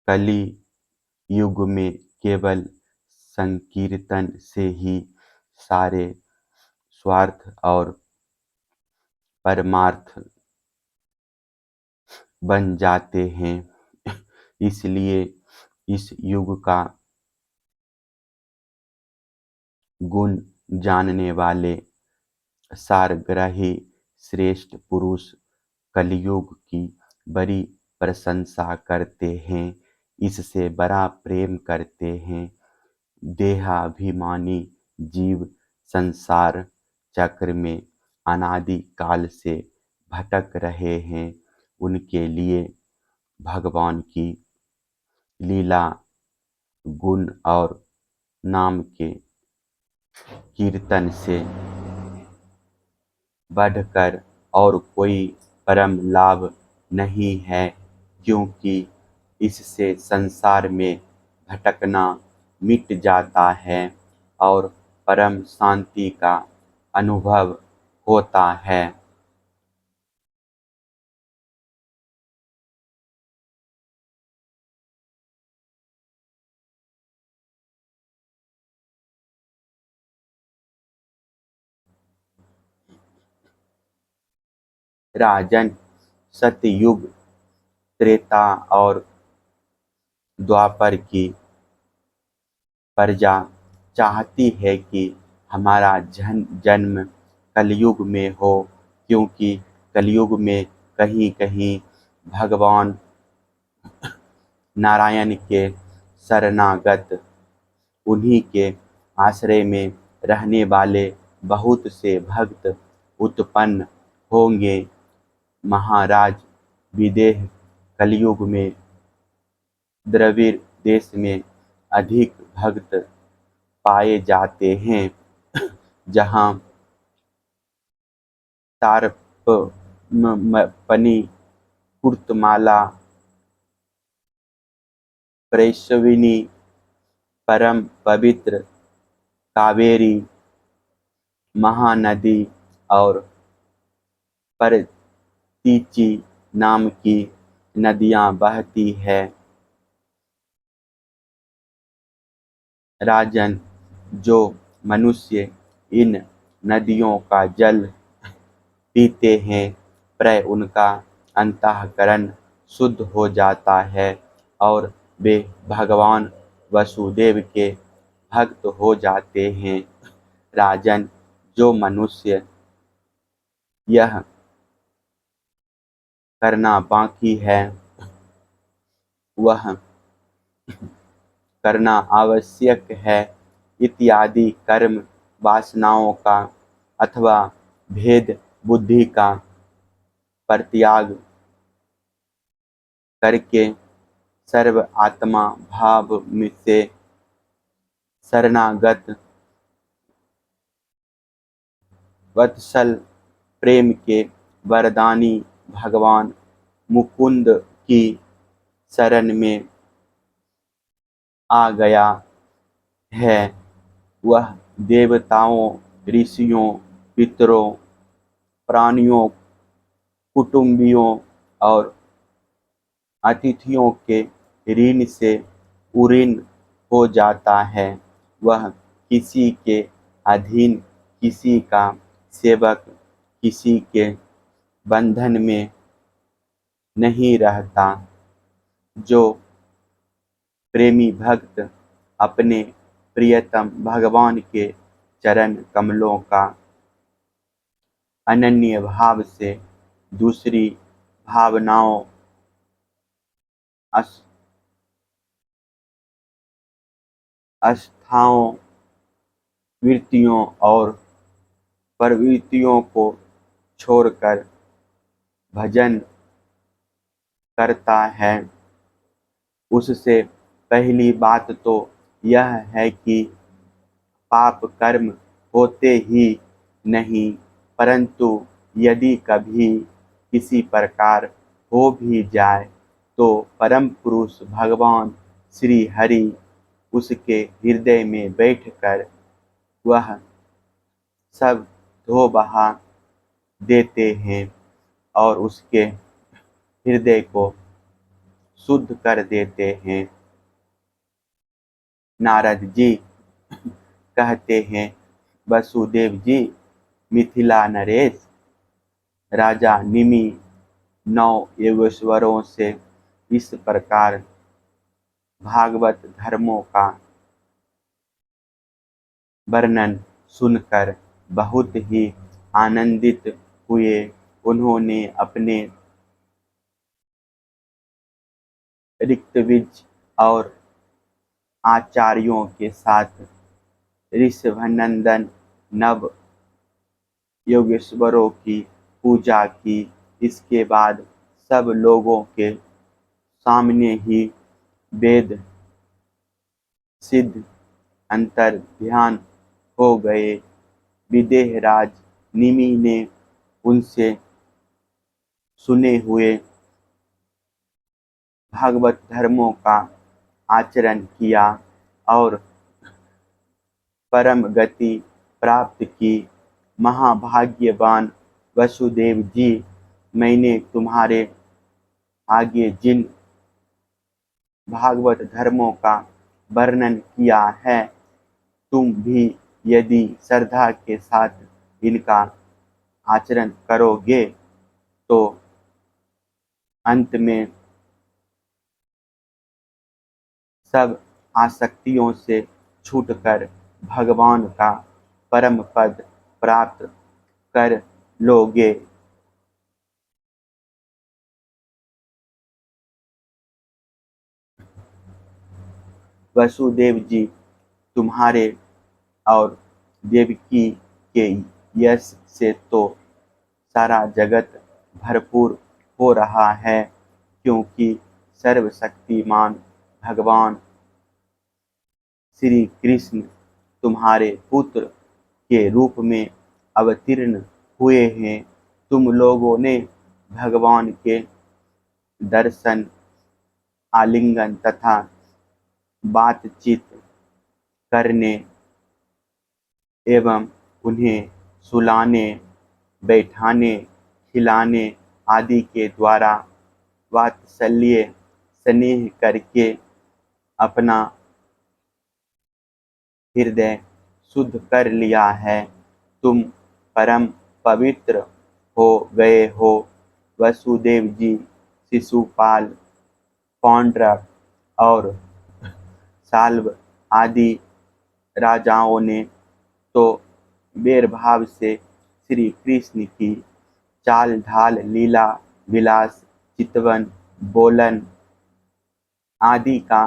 कली युग में केवल संकीर्तन से ही सारे स्वार्थ और परमार्थ बन जाते हैं। इसलिए इस युग का गुण जानने वाले सारग्राही श्रेष्ठ पुरुष कलियुग की बड़ी प्रशंसा करते हैं, इससे बड़ा प्रेम करते हैं। देहाभिमानी जीव संसार चक्र में अनादि काल से भटक रहे हैं। उनके लिए भगवान की लीला, गुण और नाम के कीर्तन से बढ़कर और कोई परम लाभ नहीं है, क्योंकि इससे संसार में भटकना मिट जाता है और परम शांति का अनुभव होता है। राजन, सतयुग, त्रेता और द्वापर की प्रजा चाहती है कि हमारा जन्म कलयुग में हो, क्योंकि कलयुग में कहीं कहीं भगवान नारायण के शरणागत, उन्हीं के आश्रय में रहने वाले बहुत से भक्त उत्पन्न होंगे। महाराज, विदेह कलयुग में द्रविड़ देश में अधिक भक्त पाए जाते हैं, जहाँ तारपनी, कुर्तमाला, प्रैसविनी, परम पवित्र कावेरी महानदी और परतीची नाम की नदियाँ बहती है। राजन, जो मनुष्य इन नदियों का जल पीते हैं, प्राय उनका अंतःकरण शुद्ध हो जाता है और वे भगवान वसुदेव के भक्त हो जाते हैं। राजन, जो मनुष्य यह करना बाकी है, वह करना आवश्यक है, इत्यादि कर्म वासनाओं का अथवा भेद बुद्धि का परित्याग करके सर्व आत्मा भाव से शरणागत वत्सल प्रेम के वरदानी भगवान मुकुंद की शरण में आ गया है, वह देवताओं, ऋषियों, पितरों, प्राणियों, कुटुंबियों और अतिथियों के ऋण से उऋण हो जाता है। वह किसी के अधीन, किसी का सेवक, किसी के बंधन में नहीं रहता। जो प्रेमी भक्त अपने प्रियतम भगवान के चरण कमलों का अनन्य भाव से दूसरी भावनाओं, आस्थाओं, वृत्तियों और प्रवृत्तियों को छोड़कर भजन करता है, उससे पहली बात तो यह है कि पाप कर्म होते ही नहीं, परंतु यदि कभी किसी प्रकार हो भी जाए तो परम पुरुष भगवान श्री हरि उसके हृदय में बैठकर वह सब धो बहा देते हैं और उसके हृदय को शुद्ध कर देते हैं। नारद जी कहते हैं, वसुदेव जी, मिथिला नरेश, राजा निमि 9 योगेश्वरों से इस प्रकार भागवत धर्मों का वर्णन सुनकर बहुत ही आनंदित हुए। उन्होंने अपने ऋत्विज और आचार्यों के साथ ऋषभनंदन नव योगेश्वरों की पूजा की। इसके बाद सब लोगों के सामने ही वेद सिद्ध अंतर ध्यान हो गए। विदेहराज निमि ने उनसे सुने हुए भागवत धर्मों का आचरण किया और परम गति प्राप्त की। महाभाग्यवान वसुदेव जी, मैंने तुम्हारे आगे जिन भागवत धर्मों का वर्णन किया है, तुम भी यदि श्रद्धा के साथ इनका आचरण करोगे तो अंत में सब आसक्तियों से छूटकर भगवान का परम पद प्राप्त कर लोगे। वसुदेव जी, तुम्हारे और देवकी के यश से तो सारा जगत भरपूर हो रहा है, क्योंकि सर्वशक्तिमान भगवान श्री कृष्ण तुम्हारे पुत्र के रूप में अवतीर्ण हुए हैं। तुम लोगों ने भगवान के दर्शन, आलिंगन तथा बातचीत करने एवं उन्हें सुलाने, बैठाने, खिलाने आदि के द्वारा वात्सल्य स्नेह करके अपना हृदय शुद्ध कर लिया है। तुम परम पवित्र हो गए हो। वसुदेव जी, शिशुपाल, पौंड्रक और साल्व आदि राजाओं ने तो बैरभाव से श्री कृष्ण की चाल ढाल, लीला विलास, चितवन, बोलन आदि का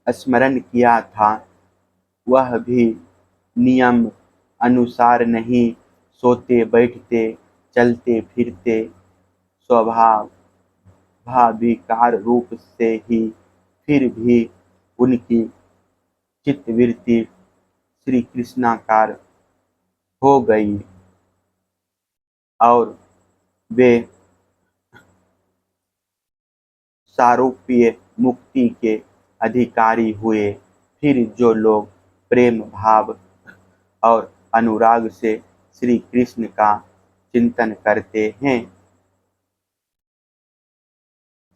स्मरण किया था। वह भी नियम अनुसार नहीं, सोते बैठते, चलते फिरते, स्वभाव भाविकार रूप से ही, फिर भी उनकी चित्तवृत्ति श्री कृष्णाकार हो गई और वे सारूप्य मुक्ति के अधिकारी हुए। फिर जो लोग प्रेम भाव और अनुराग से श्री कृष्ण का चिंतन करते हैं,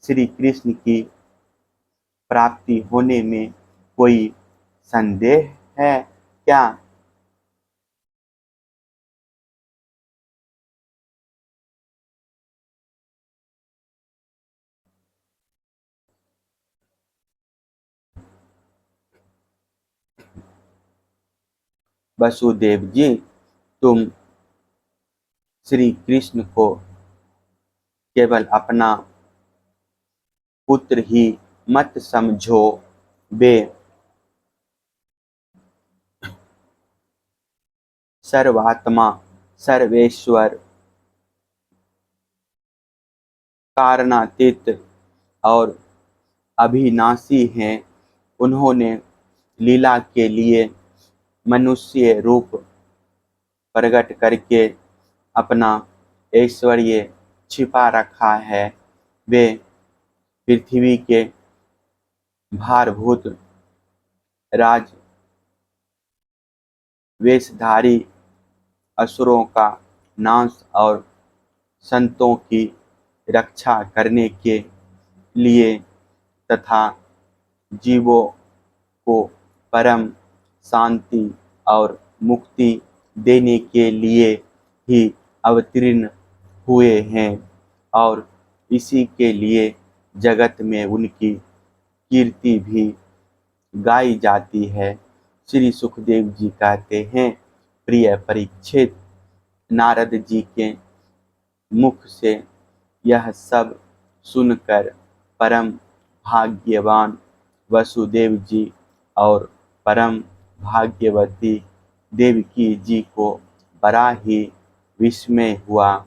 श्री कृष्ण की प्राप्ति होने में कोई संदेह है क्या? वसुदेव जी, तुम श्री कृष्ण को केवल अपना पुत्र ही मत समझो। वे सर्वात्मा, सर्वेश्वर, कारणातीत और अविनाशी हैं। उन्होंने लीला के लिए मनुष्य रूप प्रकट करके अपना ऐश्वर्य छिपा रखा है। वे पृथ्वी के भारभूत राज वेशधारी असुरों का नाश और संतों की रक्षा करने के लिए तथा जीवों को परम शांति और मुक्ति देने के लिए ही अवतीर्ण हुए हैं और इसी के लिए जगत में उनकी कीर्ति भी गाई जाती है। श्री सुखदेव जी कहते हैं, प्रिय परीक्षित, नारद जी के मुख से यह सब सुनकर परम भाग्यवान वसुदेव जी और परम भाग्यवती देवकी जी को बड़ा ही विस्मय हुआ।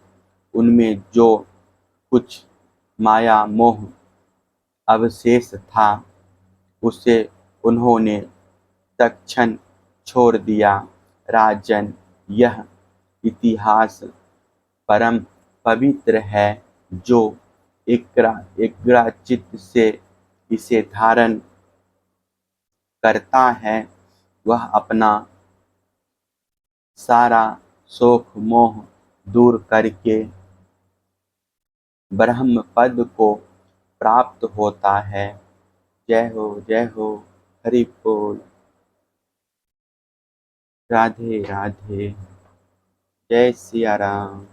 उनमें जो कुछ माया मोह अवशेष था उसे उन्होंने तत्क्षण छोड़ दिया। राजन, यह इतिहास परम पवित्र है। जो एकाग्रचित्त से इसे धारण करता है वह अपना सारा शोक मोह दूर करके ब्रह्म पद को प्राप्त होता है। जय हो, हरि बोल। राधे राधे। जय सिया राम।